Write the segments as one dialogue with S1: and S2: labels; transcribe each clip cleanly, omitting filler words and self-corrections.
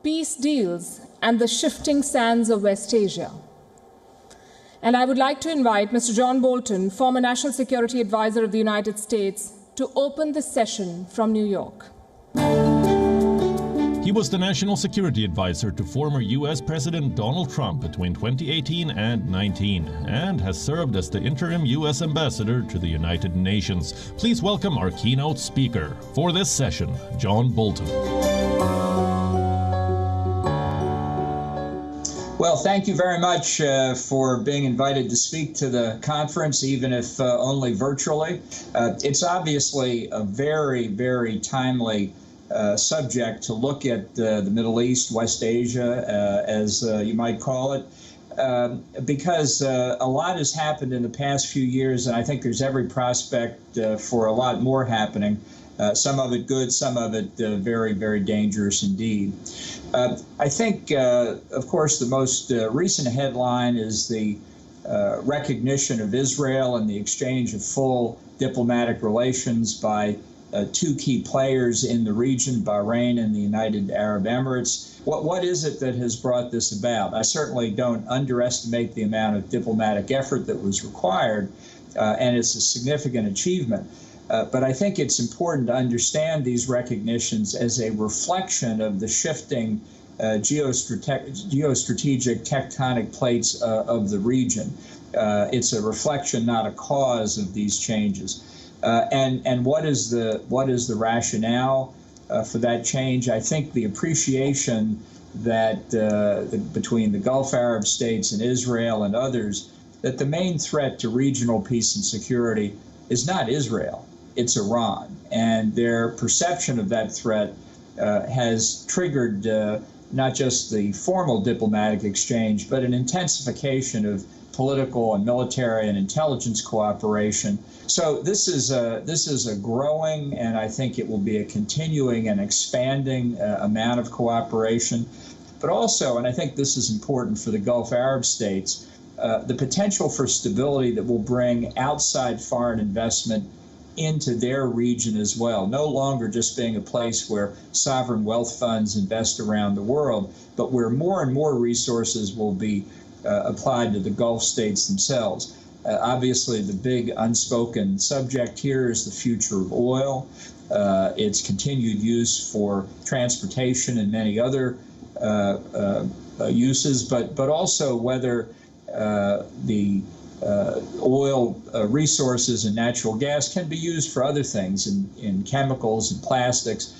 S1: peace deals and the shifting sands of West Asia. And I would like to invite Mr. John Bolton, former National Security Advisor of the United States, to open this session from New York.
S2: He was the National Security Advisor to former U.S. President Donald Trump between 2018 and 19, and has served as the interim U.S. Ambassador to the United Nations. Please welcome our keynote speaker for this session, John Bolton.
S3: Well, thank you very much for being invited to speak to the conference, even if only virtually. It's obviously a very, very timely subject to look at the Middle East, West Asia, as you might call it, because a lot has happened in the past few years, and I think there's every prospect for a lot more happening. Some of it good, some of it very, very dangerous indeed. I think, of course, the most recent headline is the recognition of Israel and the exchange of full diplomatic relations by two key players in the region, Bahrain and the United Arab Emirates. What is it that has brought this about? I certainly don't underestimate the amount of diplomatic effort that was required, and it's a significant achievement. But I think it's important to understand these recognitions as a reflection of the shifting geostrategic tectonic plates of the region. It's a reflection, not a cause, of these changes. And what is the rationale for that change? I think the appreciation that between the Gulf Arab states and Israel and others, that the main threat to regional peace and security is not Israel, it's Iran. And their perception of that threat has triggered not just the formal diplomatic exchange, but an intensification of political and military and intelligence cooperation. So this is a growing, and I think it will be a continuing and expanding amount of cooperation. But also, and I think this is important for the Gulf Arab states, the potential for stability that will bring outside foreign investment into their region as well, no longer just being a place where sovereign wealth funds invest around the world, but where more and more resources will be applied to the Gulf states themselves. Obviously, the big unspoken subject here is the future of oil, its continued use for transportation and many other uses, but also whether the oil resources and natural gas can be used for other things in chemicals and plastics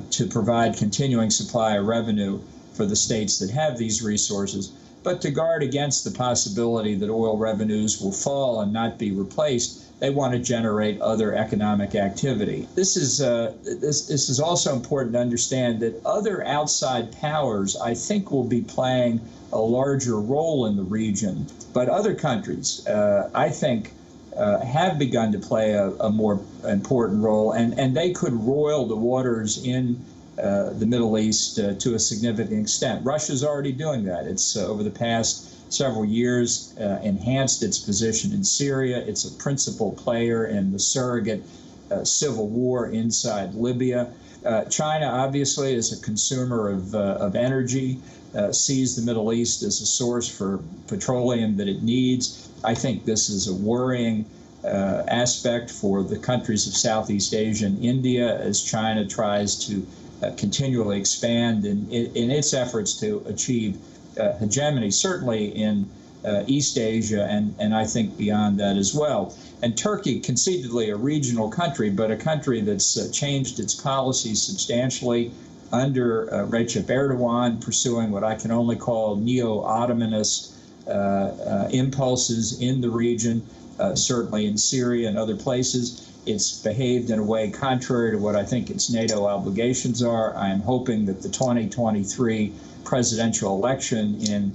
S3: to provide continuing supply of revenue for the states that have these resources, but to guard against the possibility that oil revenues will fall and not be replaced. They want to generate other economic activity. This is also important to understand that other outside powers, I think, will be playing a larger role in the region. But other countries, I think, have begun to play a more important role, and they could roil the waters in the Middle East to a significant extent. Russia's already doing that. It's over the past several years enhanced its position in Syria. It's a principal player in the surrogate civil war inside Libya. China, obviously, is a consumer of energy, sees the Middle East as a source for petroleum that it needs. I think this is a worrying aspect for the countries of Southeast Asia and India as China tries to continually expand in its efforts to achieve hegemony, certainly in East Asia and I think beyond that as well. And Turkey, conceitedly a regional country, but a country that's changed its policies substantially under Recep Erdogan, pursuing what I can only call neo-Ottomanist impulses in the region, certainly in Syria and other places. It's behaved in a way contrary to what I think its NATO obligations are. I am hoping that the 2023 presidential election in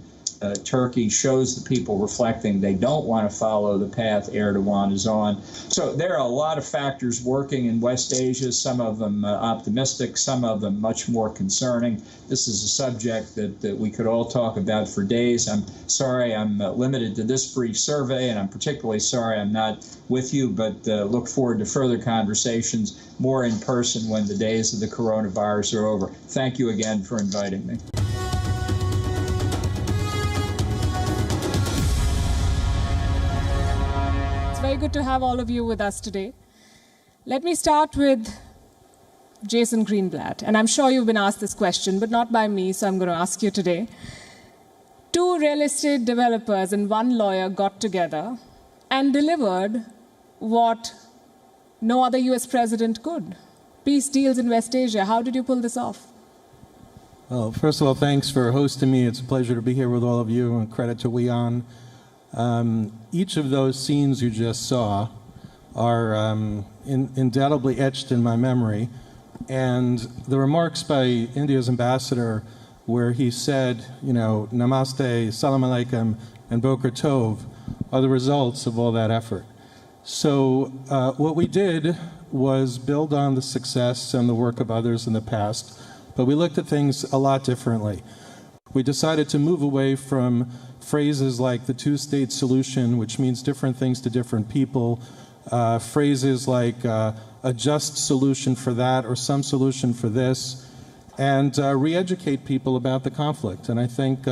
S3: Turkey shows the people reflecting they don't want to follow the path Erdogan is on. So there are a lot of factors working in West Asia, some of them optimistic, some of them much more concerning. This is a subject that we could all talk about for days. I'm sorry I'm limited to this brief survey, and I'm particularly sorry I'm not with you, but look forward to further conversations more in person when the days of the coronavirus are over. Thank you again for inviting me.
S1: Very good to have all of you with us today. Let me start with Jason Greenblatt. And I'm sure you've been asked this question, but not by me, so I'm going to ask you today. 2 real estate developers and 1 lawyer got together and delivered what no other US president could. Peace deals in West Asia. How did you pull this off?
S4: Well, first of all, thanks for hosting me. It's a pleasure to be here with all of you, and credit to WION. Each of those scenes you just saw are indelibly etched in my memory. And the remarks by India's ambassador, where he said, Namaste, Salam Alaikum, and Boker Tov, are the results of all that effort. So what we did was build on the success and the work of others in the past, but we looked at things a lot differently. We decided to move away from phrases like the two-state solution, which means different things to different people, phrases like a just solution for that or some solution for this, and re-educate people about the conflict. And I think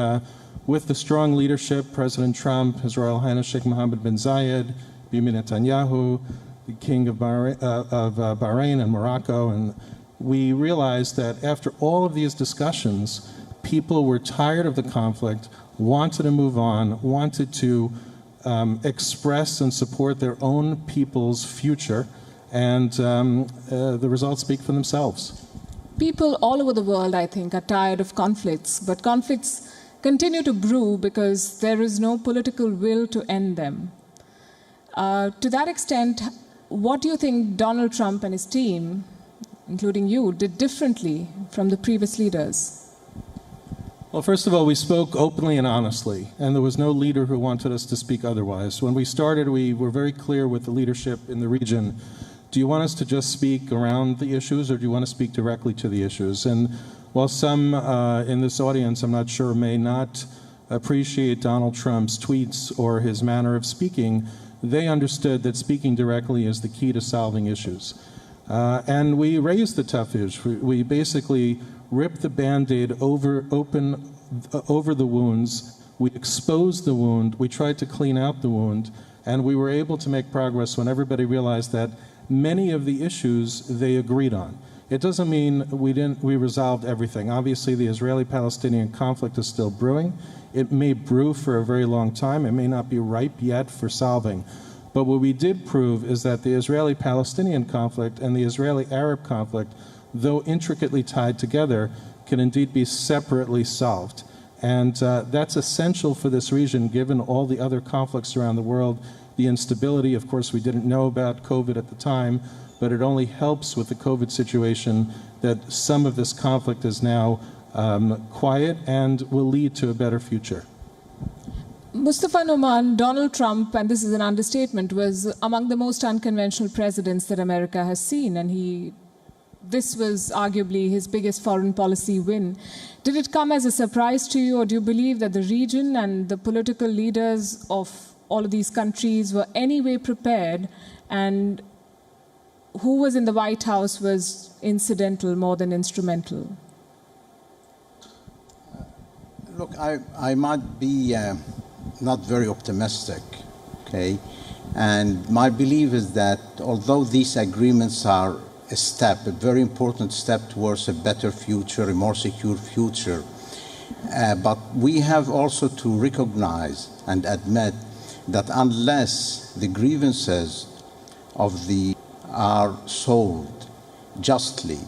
S4: with the strong leadership, President Trump, His Royal Highness Sheikh Mohammed bin Zayed, Bibi Netanyahu, the King of Bahrain and Morocco, and we realized that after all of these discussions, people were tired of the conflict, wanted to move on, wanted to express and support their own people's future, and the results speak for themselves.
S1: People all over the world, I think, are tired of conflicts, but conflicts continue to brew because there is no political will to end them. To that extent, what do you think Donald Trump and his team, including you, did differently from the previous leaders?
S4: Well, first of all, we spoke openly and honestly, and there was no leader who wanted us to speak otherwise. When we started, we were very clear with the leadership in the region. Do you want us to just speak around the issues, or do you want to speak directly to the issues? And while some in this audience, I'm not sure, may not appreciate Donald Trump's tweets or his manner of speaking, they understood that speaking directly is the key to solving issues. And we raised the tough issues. We basically ripped the Band-Aid over the wounds. We exposed the wound. We tried to clean out the wound. And we were able to make progress when everybody realized that many of the issues they agreed on. It doesn't mean we resolved everything. Obviously, the Israeli-Palestinian conflict is still brewing. It may brew for a very long time. It may not be ripe yet for solving. But what we did prove is that the Israeli-Palestinian conflict and the Israeli-Arab conflict, though intricately tied together, can indeed be separately solved. And that's essential for this region, given all the other conflicts around the world, the instability. Of course, we didn't know about COVID at the time, but it only helps with the COVID situation that some of this conflict is now quiet and will lead to a better future.
S1: Mustafa Noman, Donald Trump, and this is an understatement, was among the most unconventional presidents that America has seen, and this was arguably his biggest foreign policy win. Did it come as a surprise to you, or do you believe that the region and the political leaders of all of these countries were anyway prepared, and who was in the White House was incidental more than instrumental?
S5: Look, I might be not very optimistic, okay? And my belief is that although these agreements are a very important step towards a better future, a more secure future, but we have also to recognize and admit that unless the grievances of are solved justly,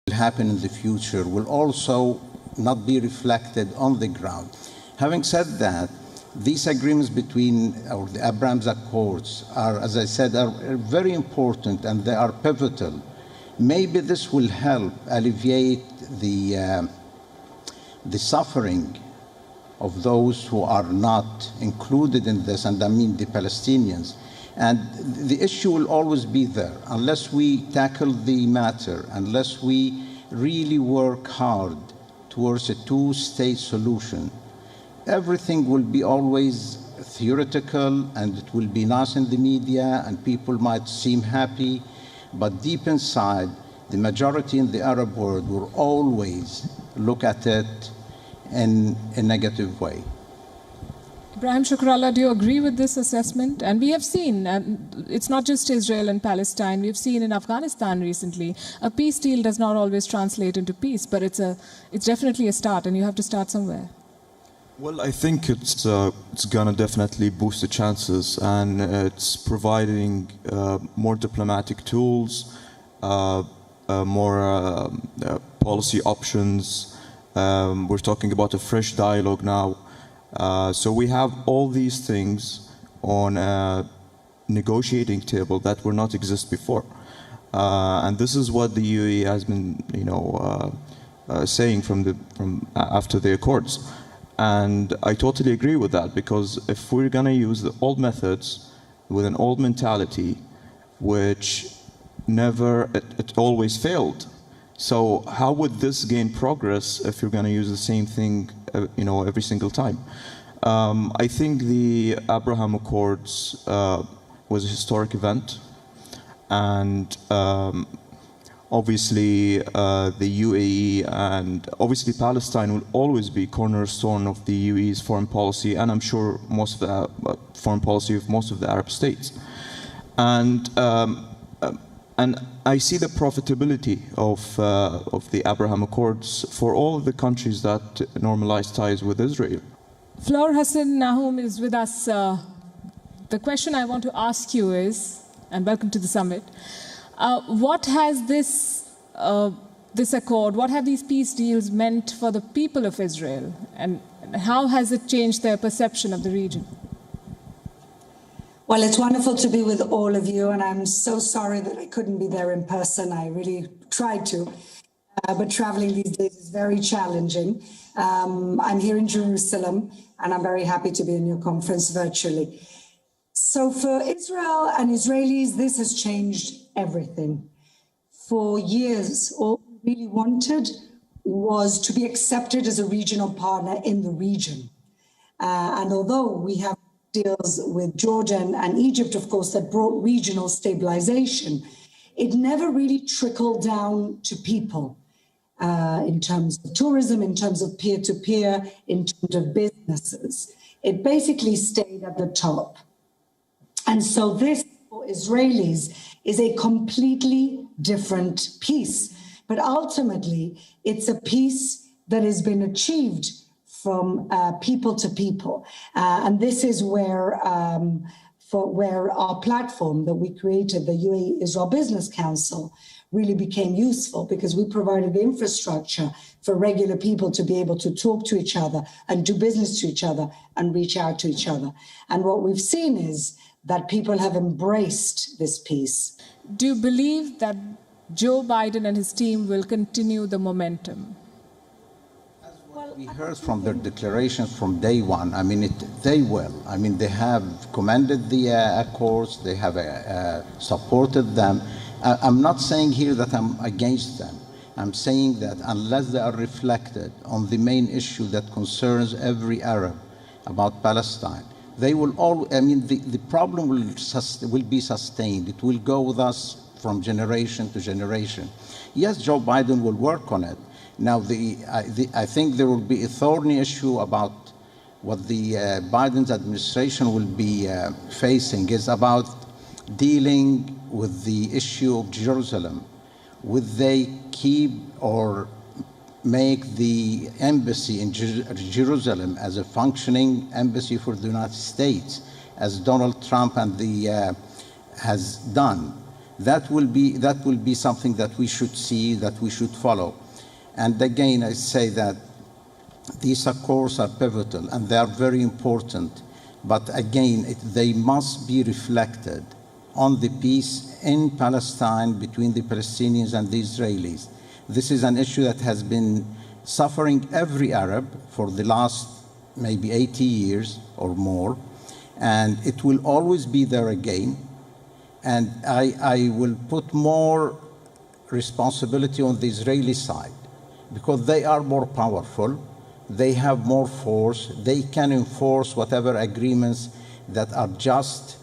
S5: will happen in the future will also not be reflected on the ground. Having said that, these agreements between, or the Abraham's Accords are, as I said, are very important and they are pivotal. Maybe this will help alleviate the the suffering of those who are not included in this, and I mean the Palestinians. And the issue will always be there unless we tackle the matter, unless we really work hard towards a two-state solution. Everything will be always theoretical, and it will be nice in the media, and people might seem happy, but deep inside, the majority in the Arab world will always look at it in a negative way.
S1: Ibrahim Shukrallah, do you agree with this assessment? And we have seen, it's not just Israel and Palestine, we've seen in Afghanistan recently, a peace deal does not always translate into peace, but it's definitely a start, and you have to start somewhere.
S6: Well, I think it's going to definitely boost the chances, and it's providing more diplomatic tools, more policy options. We're talking about a fresh dialogue now. So we have all these things on a negotiating table that will not exist before. And this is what the UAE has been, saying from after the Accords. And I totally agree with that, because if we're going to use the old methods with an old mentality, which it always failed. So how would this gain progress if you're going to use the same thing, every single time? I think the Abraham Accords was a historic event, and obviously the UAE and obviously Palestine will always be cornerstone of the UAE's foreign policy, and I'm sure most of the foreign policy of most of the Arab states. And I see the profitability of the Abraham Accords for all of the countries that normalize ties with Israel.
S1: Floor Hassan Nahum is with us. The question I want to ask you is, and welcome to the summit, what has this accord, what have these peace deals meant for the people of Israel, and how has it changed their perception of the region?
S7: Well, it's wonderful to be with all of you, and I'm so sorry that I couldn't be there in person. I really tried to, but traveling these days is very challenging. I'm here in Jerusalem, and I'm very happy to be in your conference virtually. So for Israel and Israelis, this has changed everything. For years, all we really wanted was to be accepted as a regional partner in the region. And although we have deals with Jordan and Egypt, of course, that brought regional stabilization, it never really trickled down to people in terms of tourism, in terms of peer-to-peer, in terms of businesses. It basically stayed at the top. And so this, for Israelis, is a completely different peace. But ultimately, it's a peace that has been achieved from people to people. And this is where our platform that we created, the UAE Israel Business Council, really became useful, because we provided the infrastructure for regular people to be able to talk to each other and do business to each other and reach out to each other. And what we've seen is that people have embraced this peace.
S1: Do you believe that Joe Biden and his team will continue the momentum?
S5: We heard from their declarations from day one. I mean, they will. I mean, they have commended the accords. They have supported them. I'm not saying here that I'm against them. I'm saying that unless they are reflected on the main issue that concerns every Arab about Palestine, they will all. I mean, the problem will be sustained. It will go with us from generation to generation. Yes, Joe Biden will work on it. Now, I think there will be a thorny issue about what the Biden's administration will be facing is about dealing with the issue of Jerusalem. Would they keep or make the embassy in Jerusalem as a functioning embassy for the United States, as Donald Trump and has done? That will be something that we should see, that we should follow. And again, I say that these accords are pivotal and they are very important. But again, they must be reflected on the peace in Palestine between the Palestinians and the Israelis. This is an issue that has been suffering every Arab for the last maybe 80 years or more, and it will always be there again. And I will put more responsibility on the Israeli side, because they are more powerful, they have more force, they can enforce whatever agreements that are just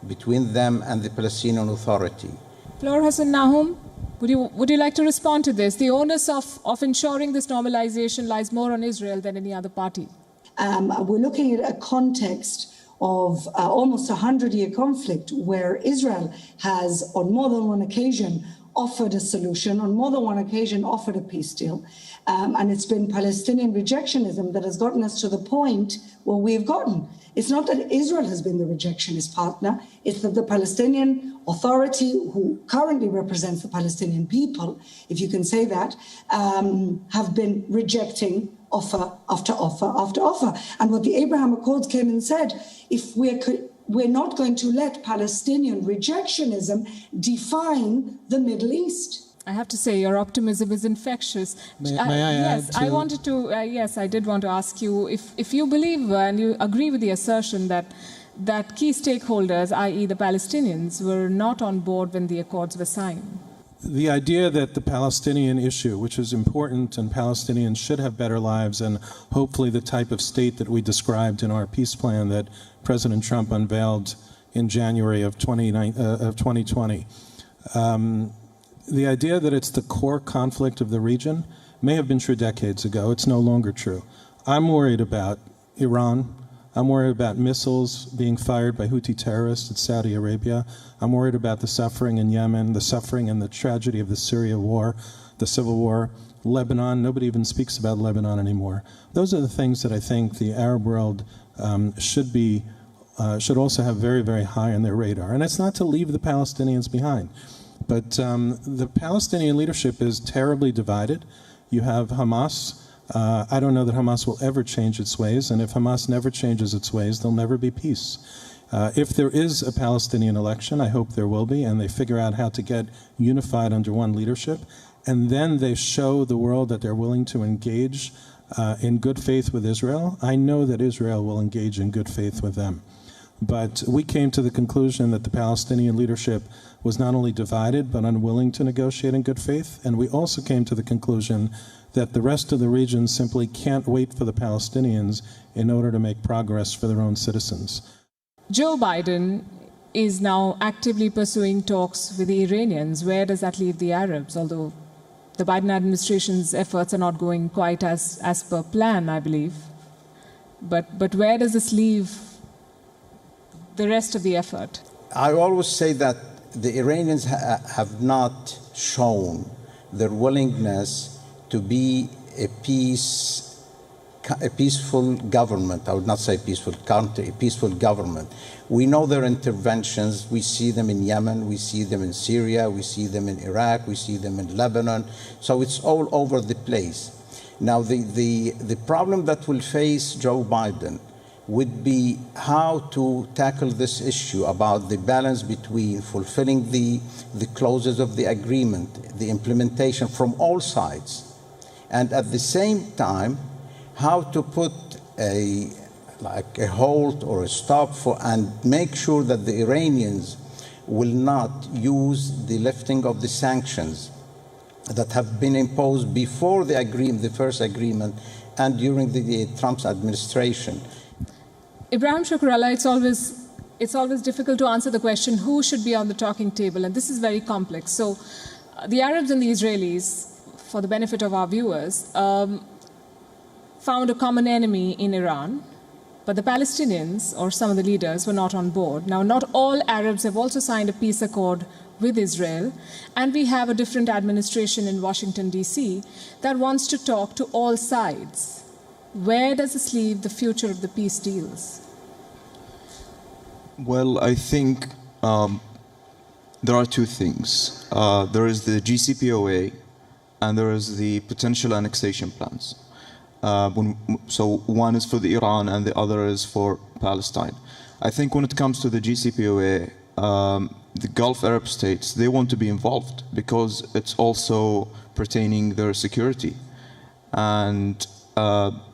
S5: between them and the Palestinian Authority.
S1: Fleur Hassan Nahum, would you like to respond to this? The onus of ensuring this normalization lies more on Israel than any other party.
S7: We're looking at a context of almost a 100-year conflict where Israel has, on more than one occasion, offered a solution, on more than one occasion offered a peace deal. And it's been Palestinian rejectionism that has gotten us to the point where we've gotten. It's not that Israel has been the rejectionist partner, it's that the Palestinian Authority, who currently represents the Palestinian people, if you can say that, have been rejecting offer after offer after offer. And what the Abraham Accords came and said, if we're not going to let Palestinian rejectionism define the Middle East.
S1: I have to say, your optimism is infectious.
S4: May I
S1: yes,
S4: add to...
S1: I wanted to. Yes, I did want to ask you if you believe and you agree with the assertion that key stakeholders, i.e., the Palestinians, were not on board when the accords were signed.
S4: The idea that the Palestinian issue, which is important, and Palestinians should have better lives, and hopefully the type of state that we described in our peace plan that President Trump unveiled in January of 2020. The idea that it's the core conflict of the region may have been true decades ago. It's no longer true. I'm worried about Iran. I'm worried about missiles being fired by Houthi terrorists in Saudi Arabia. I'm worried about the suffering in Yemen, the suffering and the tragedy of the Syria war, the civil war. Lebanon, nobody even speaks about Lebanon anymore. Those are the things that I think the Arab world should also have very, very high on their radar. And it's not to leave the Palestinians behind. But the Palestinian leadership is terribly divided. You have Hamas. I don't know that Hamas will ever change its ways, and if Hamas never changes its ways, there'll never be peace. If there is a Palestinian election, I hope there will be, and they figure out how to get unified under one leadership, and then they show the world that they're willing to engage in good faith with Israel, I know that Israel will engage in good faith with them. But we came to the conclusion that the Palestinian leadership was not only divided, but unwilling to negotiate in good faith. And we also came to the conclusion that the rest of the region simply can't wait for the Palestinians in order to make progress for their own citizens.
S1: Joe Biden is now actively pursuing talks with the Iranians. Where does that leave the Arabs? Although the Biden administration's efforts are not going quite as per plan, I believe. But where does this leave the rest of the effort?
S5: I always say that the Iranians have not shown their willingness to be a peaceful government. I would not say peaceful country, a peaceful government. We know their interventions. We see them in Yemen, we see them in Syria, we see them in Iraq, we see them in Lebanon. So it's all over the place. Now, the problem that will face Joe Biden would be how to tackle this issue about the balance between fulfilling the clauses of the agreement, the implementation from all sides, and at the same time, how to put a halt or a stop and make sure that the Iranians will not use the lifting of the sanctions that have been imposed before the agreement, the first agreement, and during the Trump's administration.
S1: Ibrahim Shukrullah, it's always difficult to answer the question who should be on the talking table, and this is very complex. So the Arabs and the Israelis, for the benefit of our viewers, found a common enemy in Iran, but the Palestinians, or some of the leaders, were not on board. Now, not all Arabs have also signed a peace accord with Israel, and we have a different administration in Washington, D.C. that wants to talk to all sides. Where does this leave the future of the peace deals?
S6: Well, I think there are two things. There is the GCPOA, and there is the potential annexation plans. So one is for the Iran, and the other is for Palestine. I think when it comes to the GCPOA, the Gulf Arab states, they want to be involved because it's also pertaining their security. And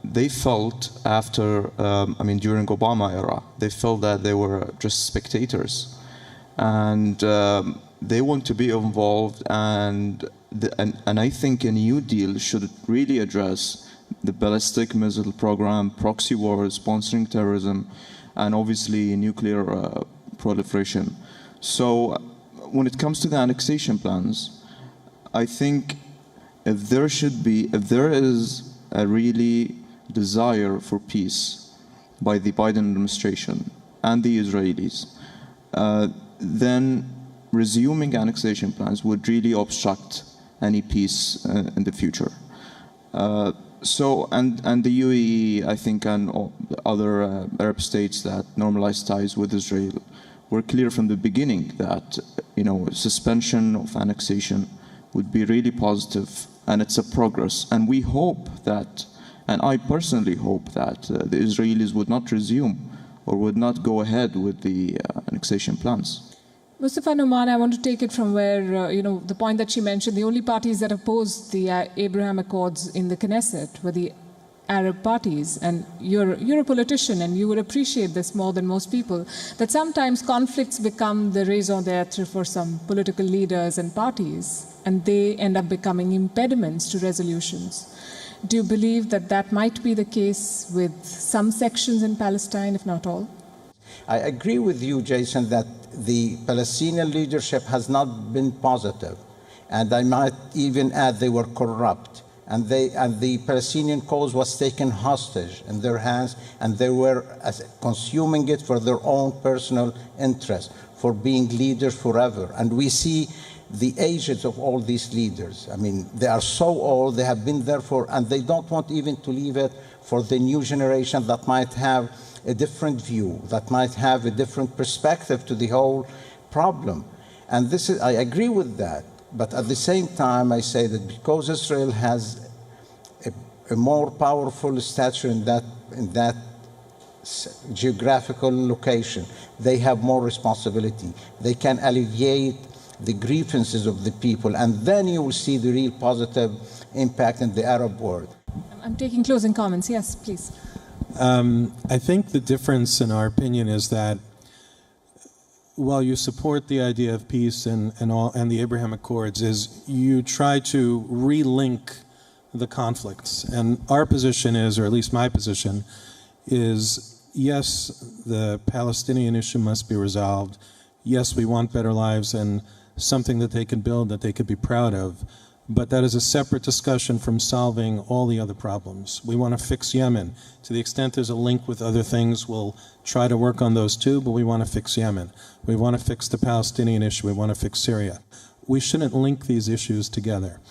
S6: they felt after, during Obama era, they felt that they were just spectators. And they want to be involved, and I think a new deal should really address the ballistic missile program, proxy wars, sponsoring terrorism, and obviously nuclear proliferation. So when it comes to the annexation plans, I think if there is a really desire for peace by the Biden administration and the Israelis, then resuming annexation plans would really obstruct any peace in the future. And the UAE, I think, and other Arab states that normalize ties with Israel were clear from the beginning that, suspension of annexation would be really positive, and it's a progress. And we hope that, and I personally hope that the Israelis would not resume or would not go ahead with the annexation plans.
S1: Mustafa Nouman, I want to take it from where, the point that she mentioned, the only parties that opposed the Abraham Accords in the Knesset were the Arab parties. And you're a politician, and you would appreciate this more than most people, that sometimes conflicts become the raison d'etre for some political leaders and parties, and they end up becoming impediments to resolutions. Do you believe that that might be the case with some sections in Palestine, if not all?
S5: I agree with you, Jason, that the Palestinian leadership has not been positive, and I might even add they were corrupt, and the Palestinian cause was taken hostage in their hands, and they were consuming it for their own personal interest, for being leaders forever. And we see the ages of all these leaders. They are so old, they have been there and they don't want even to leave it for the new generation that might have a different view, that might have a different perspective to the whole problem. And I agree with that. But at the same time, I say that because Israel has a more powerful stature in that geographical location, they have more responsibility. They can alleviate the grievances of the people, and then you will see the real positive impact in the Arab world.
S1: I'm taking closing comments. Yes, please.
S4: I think the difference in our opinion is that while you support the idea of peace and the Abraham Accords, is you try to relink the conflicts. And our position is, or at least my position, is yes, the Palestinian issue must be resolved. Yes, we want better lives and something that they can build, that they could be proud of. But that is a separate discussion from solving all the other problems. We want to fix Yemen. To the extent there's a link with other things, we'll try to work on those too, but we want to fix Yemen. We want to fix the Palestinian issue. We want to fix Syria. We shouldn't link these issues together.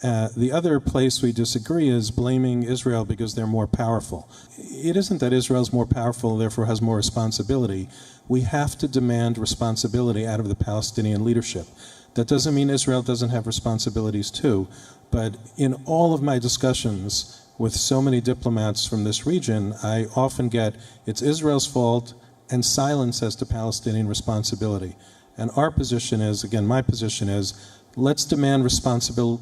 S4: The other place we disagree is blaming Israel because they're more powerful. It isn't that Israel's more powerful, therefore has more responsibility. We have to demand responsibility out of the Palestinian leadership. That doesn't mean Israel doesn't have responsibilities too, but in all of my discussions with so many diplomats from this region, I often get it's Israel's fault and silence as to Palestinian responsibility. And our position is, again, my position is, let's demand responsible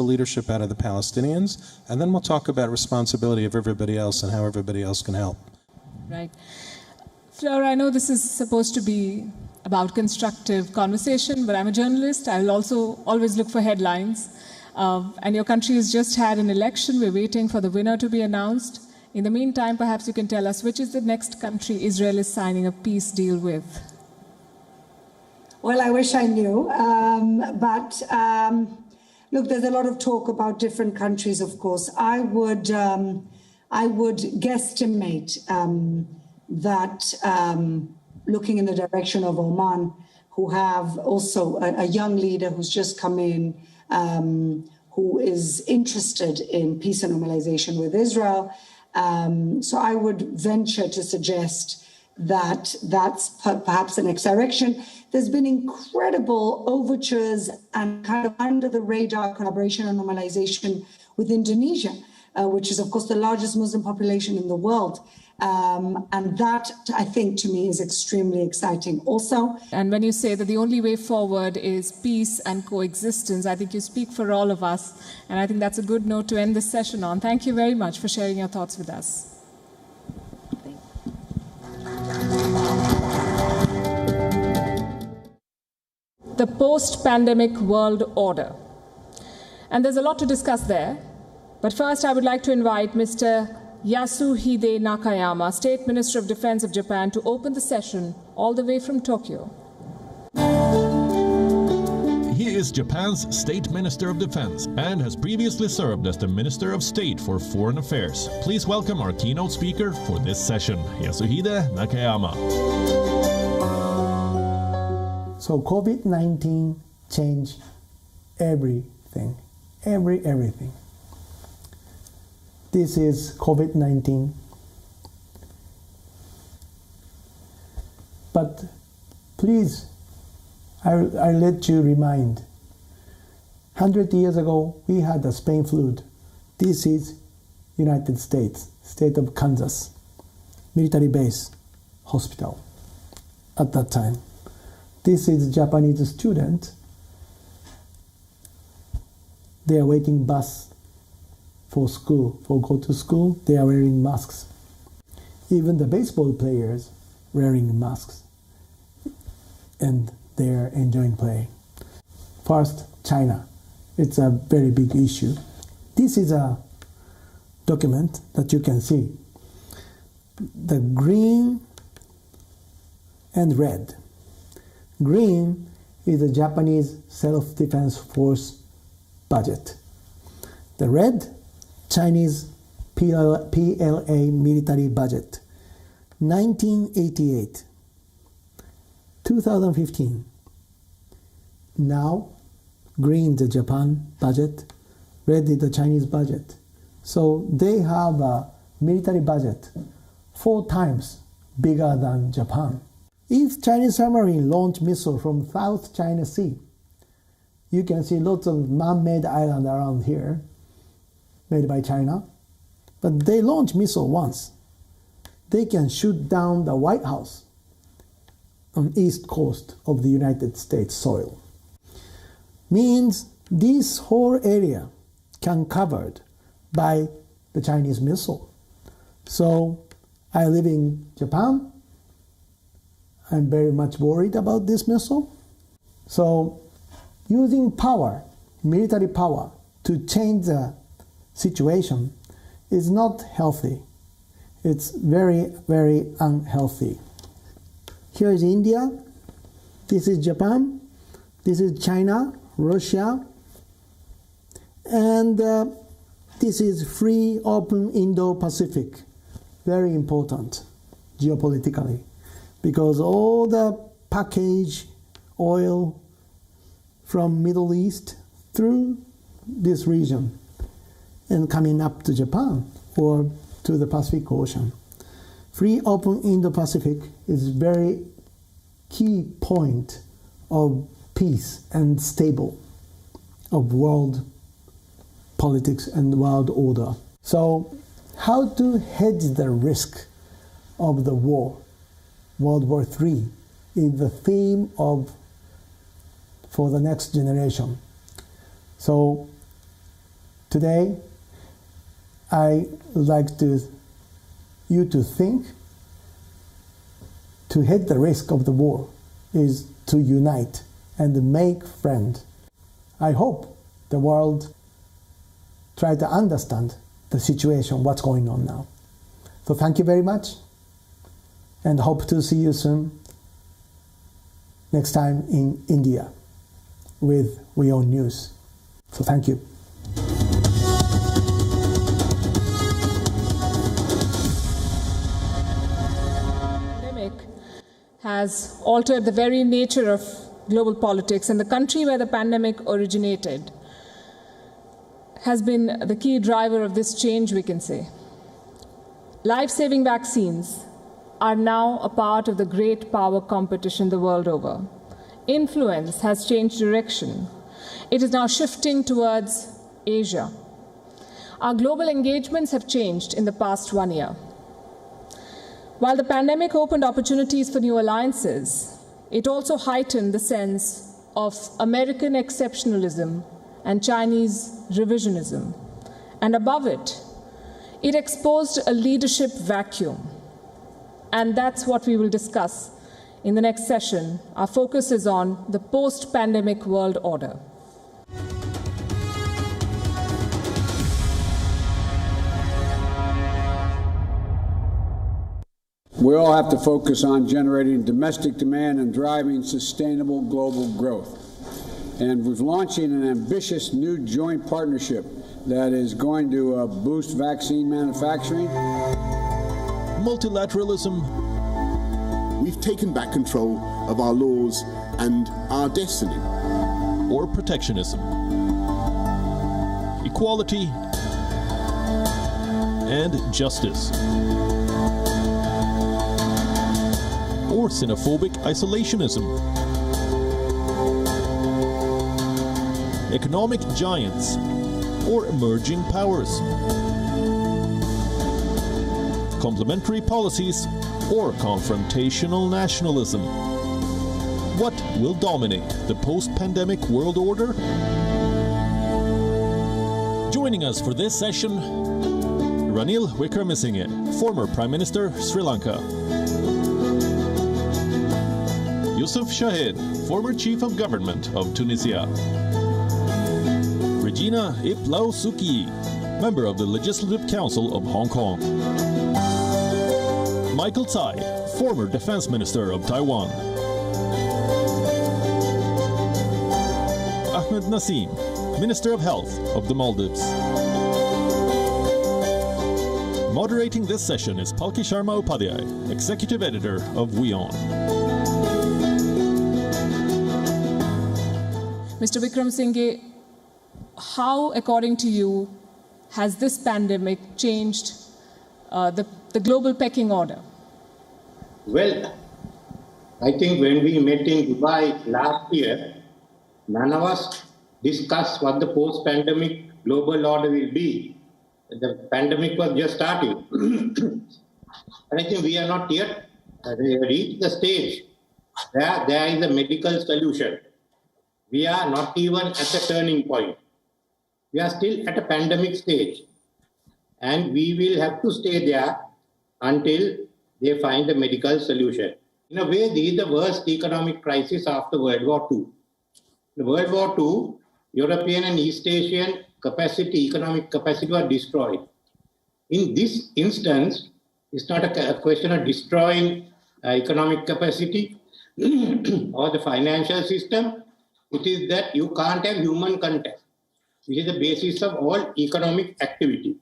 S4: leadership out of the Palestinians, and then we'll talk about responsibility of everybody else and how everybody else can help.
S1: Right. Flora, I know this is supposed to be about constructive conversation, but I'm a journalist. I'll also always look for headlines. And your country has just had an election. We're waiting for the winner to be announced. In the meantime, perhaps you can tell us which is the next country Israel is signing a peace deal with.
S7: Well, I wish I knew. Look, there's a lot of talk about different countries, of course. I would guesstimate that looking in the direction of Oman, who have also a young leader who's just come in, who is interested in peace and normalization with Israel. So I would venture to suggest that that's perhaps the next direction. There's been incredible overtures and kind of under the radar collaboration and normalization with Indonesia. which is, of course, the largest Muslim population in the world. And that, I think, to me, is extremely exciting also.
S1: And when you say that the only way forward is peace and coexistence, I think you speak for all of us. And I think that's a good note to end this session on. Thank you very much for sharing your thoughts with us. The post-pandemic world order. And there's a lot to discuss there. But first, I would like to invite Mr. Yasuhide Nakayama, State Minister of Defense of Japan, to open the session all the way from Tokyo.
S2: He is Japan's State Minister of Defense and has previously served as the Minister of State for Foreign Affairs. Please welcome our keynote speaker for this session, Yasuhide Nakayama.
S8: So COVID-19 changed everything, everything. This is COVID-19. But please, I let you remind, 100 years ago, we had the Spain flu. This is United States, state of Kansas, military base, hospital at that time. This is Japanese student. They are waiting bus for school, for go to school. They are wearing masks. Even the baseball players wearing masks, and they are enjoying playing. First, China. It's a very big issue. This is a document that you can see. The green and red. Green is the Japanese self-defense force budget. The red, Chinese PLA military budget. 1988, 2015. Now, green the Japan budget, red is the Chinese budget. So they have a military budget 4 times bigger than Japan. If Chinese submarine launch missile from South China Sea, you can see lots of man-made islands around here, made by China. But they launch missile once. They can shoot down the White House on east coast of the United States soil. Means this whole area can covered by the Chinese missile. So I live in Japan. I'm very much worried about this missile. So using power, military power, to change the situation is not healthy. It's very, very unhealthy. Here is India. This is Japan. This is China, Russia. And this is free, open Indo-Pacific. Very important geopolitically, because all the package oil from Middle East through this region and coming up to Japan or to the Pacific Ocean. Free, open Indo-Pacific is very key point of peace and stable of world politics and world order. So how to hedge the risk of the war, World War III, is the theme of for the next generation. So today, I would like you to think to hedge the risk of the war is to unite and make friends. I hope the world try to understand the situation, what's going on now. So thank you very much, and hope to see you soon next time in India with WION News. So thank you.
S1: Pandemic has altered the very nature of global politics, and the country where the pandemic originated has been the key driver of this change, we can say. Life-saving vaccines are now a part of the great power competition the world over. Influence has changed direction. It is now shifting towards Asia. our global engagements have changed in the past 1 year. While the pandemic opened opportunities for new alliances, it also heightened the sense of American exceptionalism and Chinese revisionism. And above it, it exposed a leadership vacuum. And that's what we will discuss in the next session. Our focus is on the post-pandemic world order.
S9: We all have to focus on generating domestic demand and driving sustainable global growth. And we're launching an ambitious new joint partnership that is going to boost vaccine manufacturing.
S10: Multilateralism. We've taken back control of our laws and our destiny.
S2: Or protectionism. Equality and justice. Or xenophobic isolationism. Economic giants or emerging powers. Complementary policies or confrontational nationalism. What will dominate the post-pandemic world order? Joining us for this session, Ranil Wickremesinghe, former Prime Minister, Sri Lanka. Yusuf Shahid, former Chief of Government of Tunisia. Regina Ip Lau Suki, member of the Legislative Council of Hong Kong. Michael Tsai, former Defense Minister of Taiwan. Ahmed Nassim, Minister of Health of the Maldives. Moderating this session is Palki Sharma Upadhyay, Executive Editor of WION.
S1: Mr. Wickremesinghe, how, according to you, has this pandemic changed the global pecking order?
S11: Well, I think when we met in Dubai last year, none of us discussed what the post-pandemic global order will be. The pandemic was just starting. And I think we are not yet reached the stage where there is a medical solution. We are not even at the turning point. We are still at a pandemic stage. And we will have to stay there until they find a medical solution. In a way, this is the worst economic crisis after World War II. In World War II, European and East Asian economic capacity was destroyed. In this instance, it's not a question of destroying economic capacity or the financial system. It is that you can't have human contact, which is the basis of all economic activity.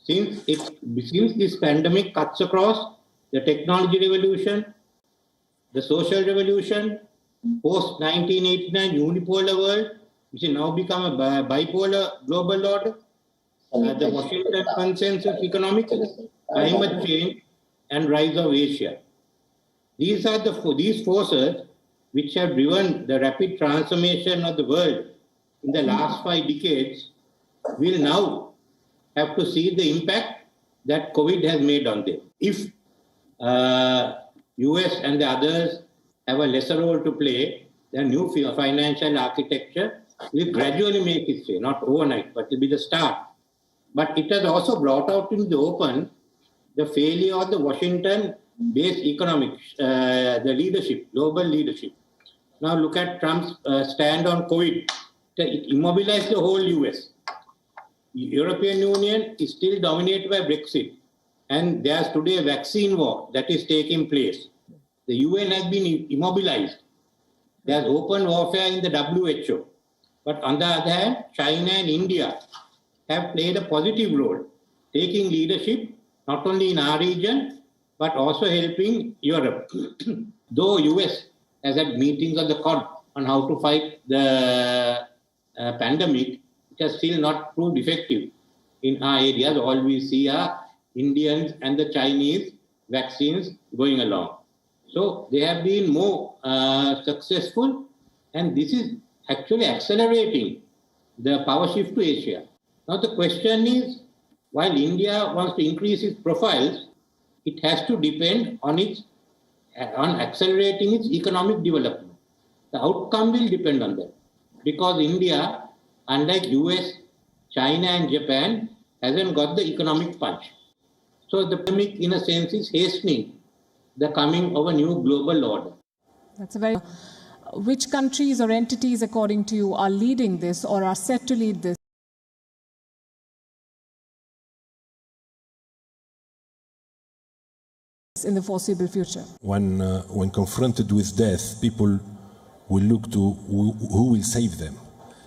S11: Since this pandemic cuts across the technology revolution, the social revolution, post-1989 unipolar world, which has now become a bipolar global order, the Washington Consensus Economics, climate change, and rise of Asia. These are these forces which have driven the rapid transformation of the world in the last 5 decades, will now have to see the impact that COVID has made on them. If US and the others have a lesser role to play, the new financial architecture will gradually make its way, not overnight, but it will be the start. But it has also brought out in the open the failure of the Washington-based economics, the leadership, global leadership. Now look at Trump's stand on COVID. It immobilized the whole US. European Union is still dominated by Brexit. And there's today a vaccine war that is taking place. The UN has been immobilized. There's open warfare in the WHO. But on the other hand, China and India have played a positive role, taking leadership not only in our region, but also helping Europe. Though US has had meetings on the COD on how to fight the pandemic, it has still not proved effective in our areas. All we see are Indians and the Chinese vaccines going along. So they have been more successful, and this is actually accelerating the power shift to Asia. Now the question is, while India wants to increase its profiles, it has to depend on accelerating its economic development. The outcome will depend on that, because India, unlike US, China and Japan, hasn't got the economic punch. So the pandemic, in a sense, is hastening the coming of a new global order.
S1: That's a very... Which countries or entities, according to you, are leading this or are set to lead this in the foreseeable future?
S12: When confronted with death, people will look to who will save them.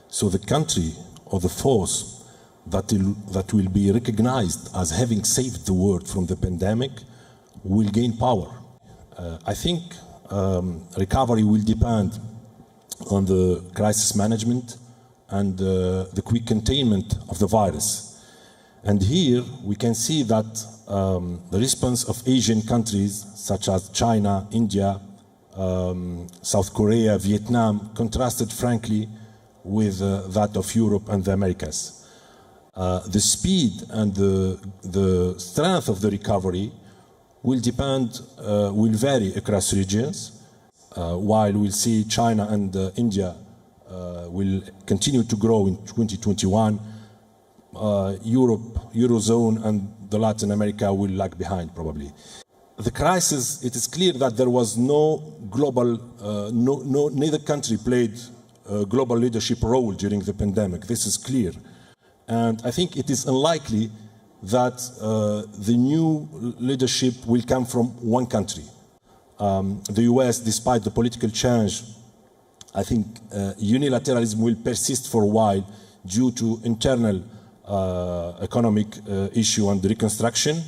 S12: So the country or the force that will be recognized as having saved the world from the pandemic will gain power. I think recovery will depend on the crisis management and the quick containment of the virus. And here we can see that the response of Asian countries such as China, India, South Korea, Vietnam contrasted frankly with that of Europe and the Americas. The speed and the strength of the recovery will vary across regions. While we'll see China and India will continue to grow in 2021, Europe, Eurozone and the Latin America will lag behind probably. The crisis, it is clear that there was no global, neither country played a global leadership role during the pandemic. This is clear. And I think it is unlikely that the new leadership will come from one country. The US, despite the political change, I think unilateralism will persist for a while due to internal economic issue and reconstruction,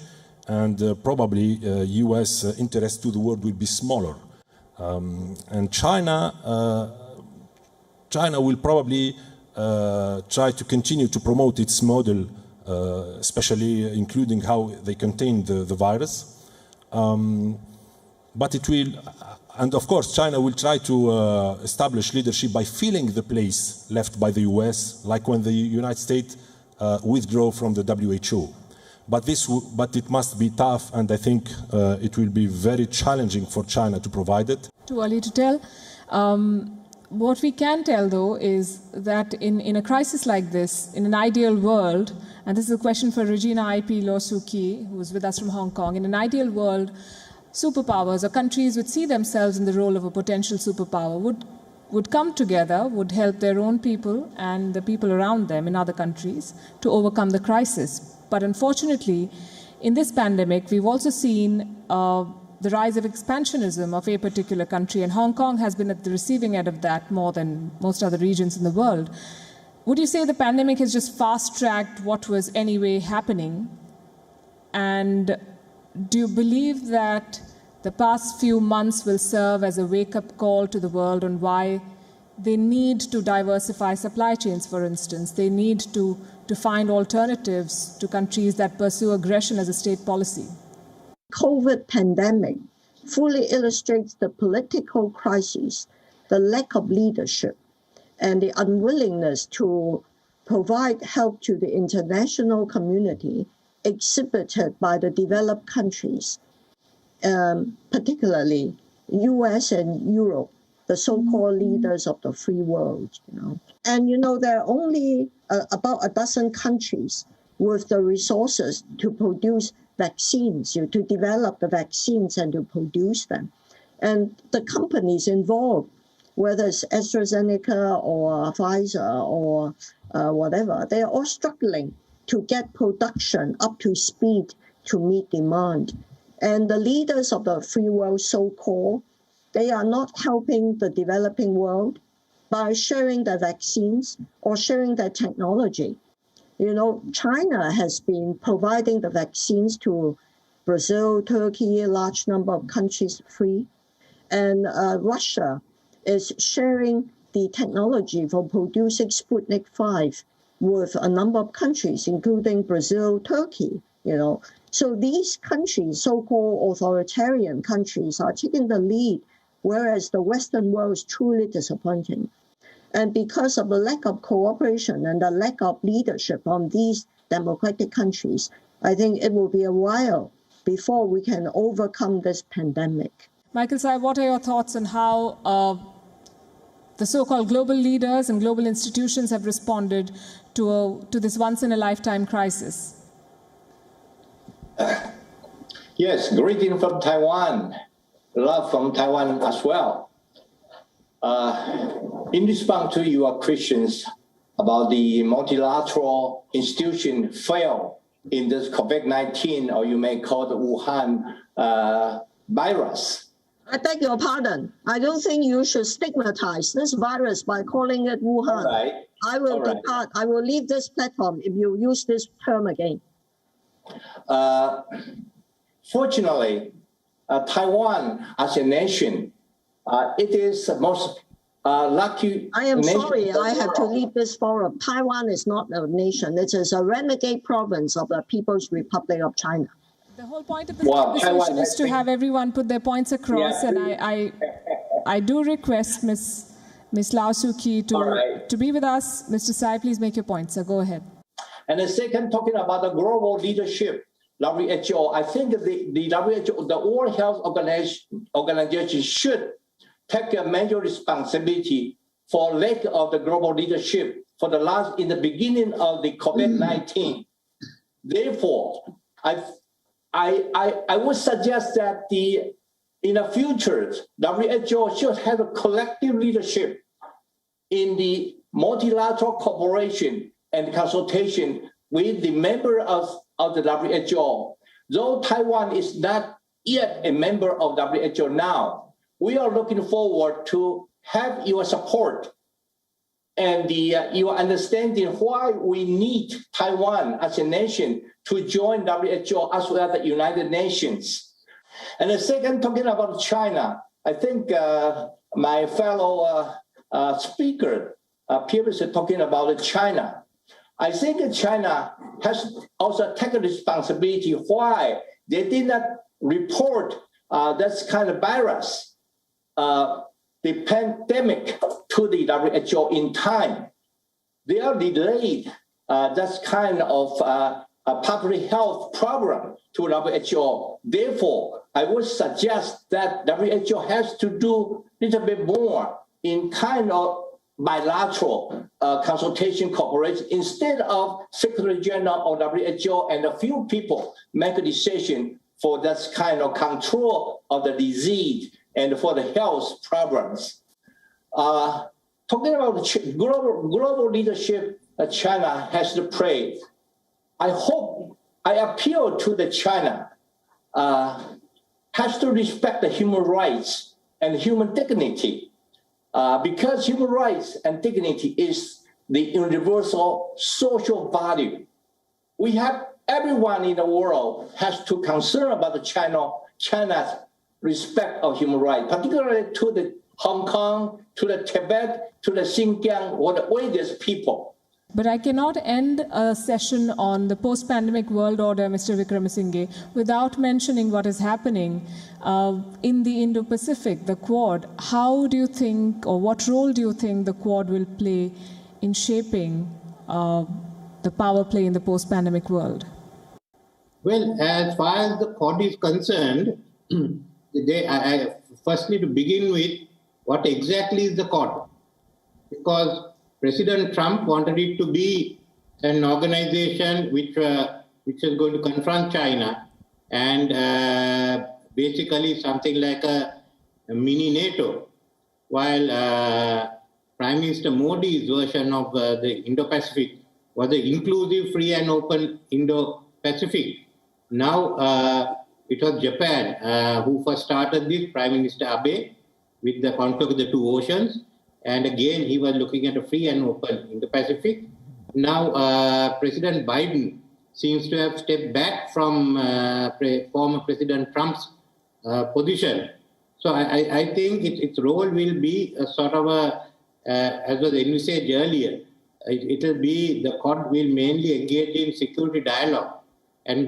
S12: and probably US interest to the world will be smaller. And China will probably try to continue to promote its model, especially including how they contain the virus. But it will, and of course China will try to establish leadership by filling the place left by the US, like when the United States withdraw from the WHO. But it must be tough, and I think it will be very challenging for China to provide it.
S1: Too early to tell. What we can tell, though, is that in a crisis like this, in an ideal world, and this is a question for Regina IP Losuki, who is with us from Hong Kong, in an ideal world, superpowers or countries would see themselves in the role of a potential superpower, would come together, would help their own people and the people around them in other countries to overcome the crisis. But unfortunately, in this pandemic, we've also seen the rise of expansionism of a particular country, and Hong Kong has been at the receiving end of that more than most other regions in the world. Would you say the pandemic has just fast-tracked what was anyway happening? And do you believe that the past few months will serve as a wake-up call to the world on why they need to diversify supply chains, for instance? They need to find alternatives to countries that pursue aggression as a state policy.
S13: COVID pandemic fully illustrates the political crisis, the lack of leadership, and the unwillingness to provide help to the international community exhibited by the developed countries, particularly US and Europe, the so-called leaders of the free world. And there are only about a dozen countries with the resources to produce vaccines, to develop the vaccines and to produce them. And the companies involved, whether it's AstraZeneca or Pfizer or whatever, they are all struggling to get production up to speed to meet demand. And the leaders of the free world, so-called, they are not helping the developing world by sharing their vaccines or sharing their technology. China has been providing the vaccines to Brazil, Turkey, a large number of countries free. And Russia is sharing the technology for producing Sputnik 5 with a number of countries, including Brazil, Turkey, So these countries, so-called authoritarian countries, are taking the lead, whereas the Western world is truly disappointing. And because of the lack of cooperation and the lack of leadership from these democratic countries, I think it will be a while before we can overcome this pandemic.
S1: Michael Tsai, what are your thoughts on how the so-called global leaders and global institutions have responded to this once-in-a-lifetime crisis?
S14: Yes, greeting from Taiwan, love from Taiwan as well. In response to your questions about the multilateral institution fail in this COVID-19, or you may call the Wuhan virus.
S13: I beg your pardon. I don't think you should stigmatize this virus by calling it Wuhan.
S14: All right.
S13: I will depart. I will leave this platform if you use this term again.
S14: Fortunately, Taiwan as a nation, it is the most lucky.
S13: I am sorry, I have to leave this forum. Taiwan is not a nation. It is a renegade province of the People's Republic of China.
S1: The whole point of this conversation is to have everyone put their points across, and I do request Ms. Lau Suki to be with us. Mr. Tsai, please make your point, sir. Go ahead.
S14: And the second, talking about the global leadership, WHO, I think the WHO, the World Health Organization should take a major responsibility for lack of the global leadership in the beginning of the COVID-19. Therefore, I would suggest that in the future, WHO should have a collective leadership in the multilateral cooperation and consultation with the member of the WHO. Though Taiwan is not yet a member of WHO now, we are looking forward to have your support and your understanding why we need Taiwan as a nation to join WHO as well as the United Nations. And the second, talking about China, I think my fellow speaker previously talking about China. I think China has also taken responsibility why they did not report this kind of virus, the pandemic, to the WHO in time. They are delayed this kind of a public health program to WHO. Therefore, I would suggest that WHO has to do a little bit more in kind of bilateral consultation cooperation instead of Secretary General of WHO and a few people make a decision for this kind of control of the disease and for the health problems. Talking about global leadership that China has to play, I appeal to the China has to respect the human rights and human dignity because human rights and dignity is the universal social value. We have everyone in the world has to concern about the China's respect of human rights, particularly to the Hong Kong, to the Tibet, to the Xinjiang, or the Uyghurs people.
S1: But I cannot end a session on the post-pandemic world order, Mr. Wickramasinghe, without mentioning what is happening in the Indo-Pacific, the Quad. How do you think, or what role do you think the Quad will play in shaping the power play in the post-pandemic world?
S11: Well, as far as the Quad is concerned, firstly to begin with, what exactly is the Quad? Because President Trump wanted it to be an organization which is going to confront China and basically something like a mini NATO, while Prime Minister Modi's version of the Indo-Pacific was the inclusive, free and open Indo-Pacific. Now it was Japan who first started this, Prime Minister Abe, with the concept of the two oceans. And again, he was looking at a free and open Indo-Pacific. Now, President Biden seems to have stepped back from former President Trump's position. So I think its role will be a sort of as was envisaged earlier, it will be, the Quad will mainly engage in security dialogue. And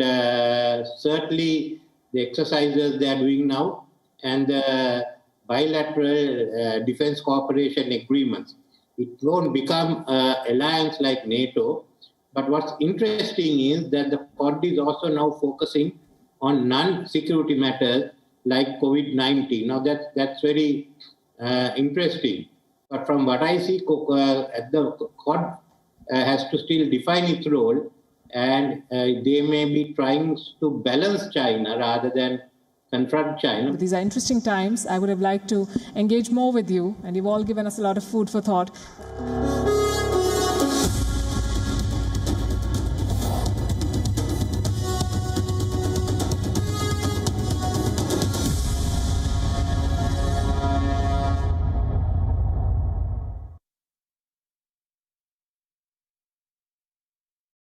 S11: certainly the exercises they are doing now and the bilateral defense cooperation agreements It won't become an alliance like NATO. But what's interesting is that the Quad is also now focusing on non-security matters like COVID-19. Now that's very interesting. But from what I see, the Quad has to still define its role, and they may be trying to balance China rather than confront China.
S1: These are interesting times. I would have liked to engage more with you, and you've all given us a lot of food for thought.